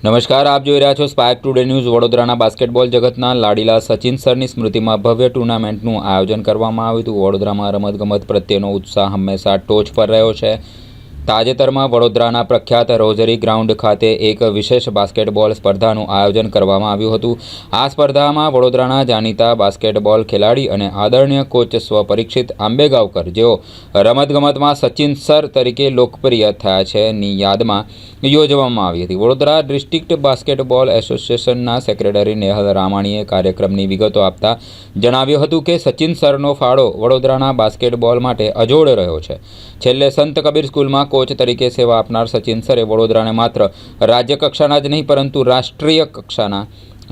નમસ્કાર, આપ જોઈ રહ્યા છો સ્પાર્ક ટુડે ન્યૂઝ. વડોદરાના બાસ્કેટબોલ જગતના લાડીલા સચિન સરની સ્મૃતિમાં ભવ્ય ટુર્નામેન્ટનું આયોજન કરવામાં આવ્યું હતું. વડોદરામાં રમતગમત પ્રત્યેનો ઉત્સાહ હંમેશા ટોચ પર રહ્યો છે. તાજેતરમાં વડોદરાના પ્રખ્યાત રોઝરી ગ્રાઉન્ડ ખાતે એક વિશેષ બાસ્કેટબોલ સ્પર્ધાનું આયોજન કરવામાં આવ્યું હતું. આ સ્પર્ધામાં વડોદરાના જાણીતા બાસ્કેટબોલ ખેલાડી અને આદરણીય કોચ સ્વપરીક્ષિત આંબેગાવકર, જેઓ રમતગમતમાં સચિન સર તરીકે લોકપ્રિય થયા છે, ની યાદમાં યોજવામાં આવી હતી. વડોદરા ડિસ્ટ્રિક્ટ બાસ્કેટબોલ એસોસિએશનના સેક્રેટરી નેહલ રામાણીએ કાર્યક્રમની વિગતો આપતા જણાવ્યું હતું કે સચિન સરનો ફાળો વડોદરાના બાસ્કેટબોલ માટે અજોડ રહ્યો છે. છેલ્લે સંત કબીર સ્કૂલમાં કોચ તરીકે સેવા આપનાર સચિન સરે વડોદરાને માત્ર રાજ્ય કક્ષાના જ નહીં પરંતુ રાષ્ટ્રીય કક્ષાના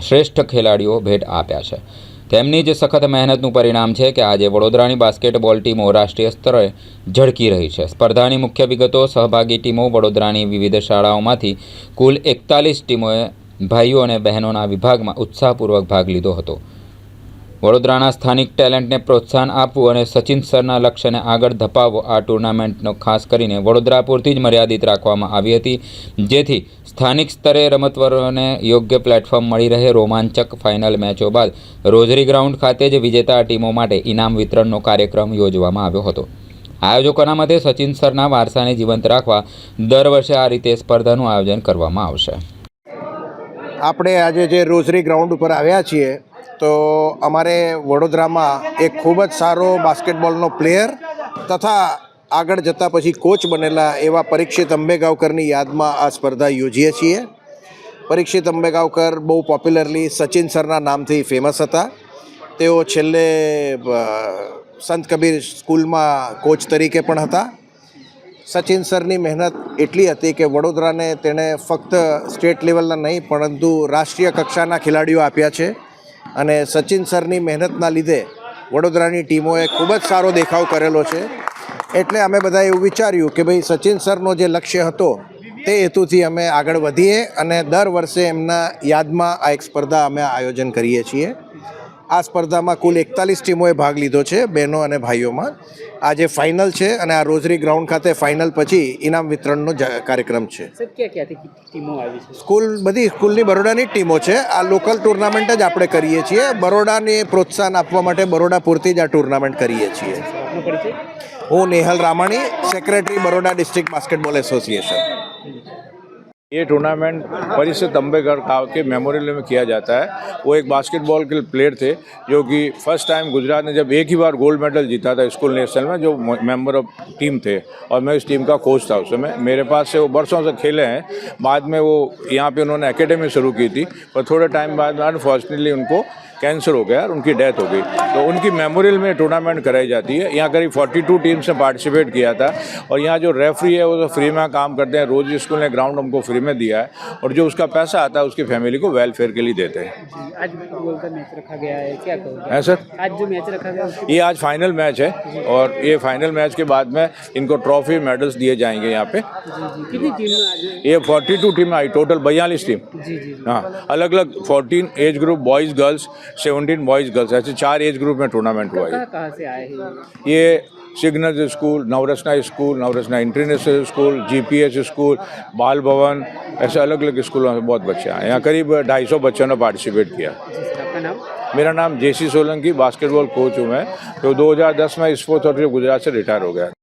શ્રેષ્ઠ ખેલાડીઓ ભેટ આપ્યા છે. તેમની જ સખત મહેનતનું પરિણામ છે કે આજે વડોદરાની બાસ્કેટબોલ ટીમો રાષ્ટ્રીય સ્તરે ઝળકી રહી છે. સ્પર્ધાની મુખ્ય વિગતો. સહભાગી ટીમો. વડોદરાની વિવિધ શાળાઓમાંથી કુલ 41 ટીમોએ ભાઈઓ અને બહેનોના વિભાગમાં ઉત્સાહપૂર્વક ભાગ લીધો હતો. વડોદરાના સ્થાનિક ટેલેન્ટને પ્રોત્સાહન આપવું અને સચિન સરના લક્ષ્યને આગળ ધપાવવો આ ટુર્નામેન્ટનો ખાસ કરીને વડોદરા પૂરતી જ મર્યાદિત રાખવામાં આવી હતી, જેથી સ્થાનિક સ્તરે રમતવીરોને યોગ્ય પ્લેટફોર્મ મળી રહે. રોમાંચક ફાઇનલ મેચો બાદ રોઝરી ગ્રાઉન્ડ ખાતે જ વિજેતા ટીમો માટે ઇનામ વિતરણનો કાર્યક્રમ યોજવામાં આવ્યો હતો. આયોજકોના મતે સચિન સરના વારસાને જીવંત રાખવા દર વર્ષે આ રીતે સ્પર્ધાનું આયોજન કરવામાં આવશે. આપણે આજે જે રોઝરી ગ્રાઉન્ડ ઉપર આવ્યા છીએ તો અમારે વડોદરામાં એક ખૂબ જ સારો બાસ્કેટબોલનો પ્લેયર તથા આગળ જતાં પછી કોચ બનેલા એવા પરીક્ષિત અંબેગાવકરની યાદમાં આ સ્પર્ધા યોજીએ છીએ. પરીક્ષિત અંબેગાવકર બહુ પોપ્યુલરલી સચિન સરના નામથી ફેમસ હતા. તેઓ છેલ્લે સંત કબીર સ્કૂલમાં કોચ તરીકે પણ હતા. સચિન સરની મહેનત એટલી હતી કે વડોદરાને તેણે ફક્ત સ્ટેટ લેવલના નહીં પરંતુ રાષ્ટ્રીય કક્ષાના ખેલાડીઓ આપ્યા છે. અને સચિન સરની મહેનતના લીધે વડોદરાની ટીમોએ ખૂબ જ સારો દેખાવ કરેલો છે. એટલે અમે બધાએ એવું વિચાર્યું કે ભાઈ સચિન સરનો જે લક્ષ્ય હતો તે હેતુથી અમે આગળ વધીએ અને દર વર્ષે એમના યાદમાં આ એક સ્પર્ધા અમે આયોજન કરીએ છીએ. આ સ્પર્ધામાં કુલ 41 ટીમોએ ભાગ લીધો છે, બહેનો અને ભાઈઓમાં. આજે ફાઇનલ છે અને આ રોઝરી ગ્રાઉન્ડ ખાતે ફાઇનલ પછી ઇનામ વિતરણનો કાર્યક્રમ છે. બધી સ્કૂલની બરોડાની જ ટીમો છે. આ લોકલ ટુર્નામેન્ટ જ આપણે કરીએ છીએ. બરોડાને પ્રોત્સાહન આપવા માટે બરોડા પૂરતી જ આ ટુર્નામેન્ટ કરીએ છીએ. હું Nehal Ramani, secretary Baroda district basketball association. ये टूर्नामेंट परिषद अंबेगावकर के मेमोरियल में किया जाता है. वो एक बास्केटबॉल के प्लेयर थे जो कि फर्स्ट टाइम गुजरात ने जब एक ही बार गोल्ड मेडल जीता था स्कूल नेशनल में, जो मेंबर ऑफ टीम थे और मैं उस टीम का कोच था उस समय. मेरे पास से वो बरसों से खेले हैं. बाद में वो यहाँ पे उन्होंने एकेडमी शुरू की थी, पर थोड़े टाइम बाद अनफॉर्चुनेटली उनको कैंसर हो गया और उनकी डेथ हो गई. तो उनकी मेमोरियल में टूर्नामेंट कराई जाती है. यहाँ करीब 42 टीम्स ने पार्टिसिपेट किया था और यहाँ जो रेफरी है वो तो फ्री में काम करते हैं. रोज स्कूल ने ग्राउंड हमको फ्री में दिया है और जो उसका पैसा आता है उसकी फैमिली को वेलफेयर के लिए देते हैं. आज मैच रखा गया है, क्या कहोगे? है सर, आज जो मैच रखा गया ये आज फाइनल मैच है और ये फाइनल मैच के बाद में इनको ट्रॉफी मेडल्स दिए जाएंगे यहाँ पे. कितनी टीम आज? ये 42 टीम आई, टोटल 42 टीम. हाँ, अलग अलग 14 age group, boys girls, 17 boys girls, ऐसे 4 एज ग्रुप में टूर्नामेंट हुआ है. कहाँ से आए हैं ये signal school, Navratna school, Navratna international school, GPS school, बाल भवन, ऐसे अलग अलग स्कूलों से बहुत बच्चे आए. यहाँ करीब 250 बच्चों ने पार्टिसिपेट किया. आपका नाम? मेरा नाम जेसी सोलंकी, बास्केटबॉल कोच हूँ मैं. तो 2010 में स्पोर्ट्स अथॉरिटी ऑफ गुजरात से रिटायर हो गया.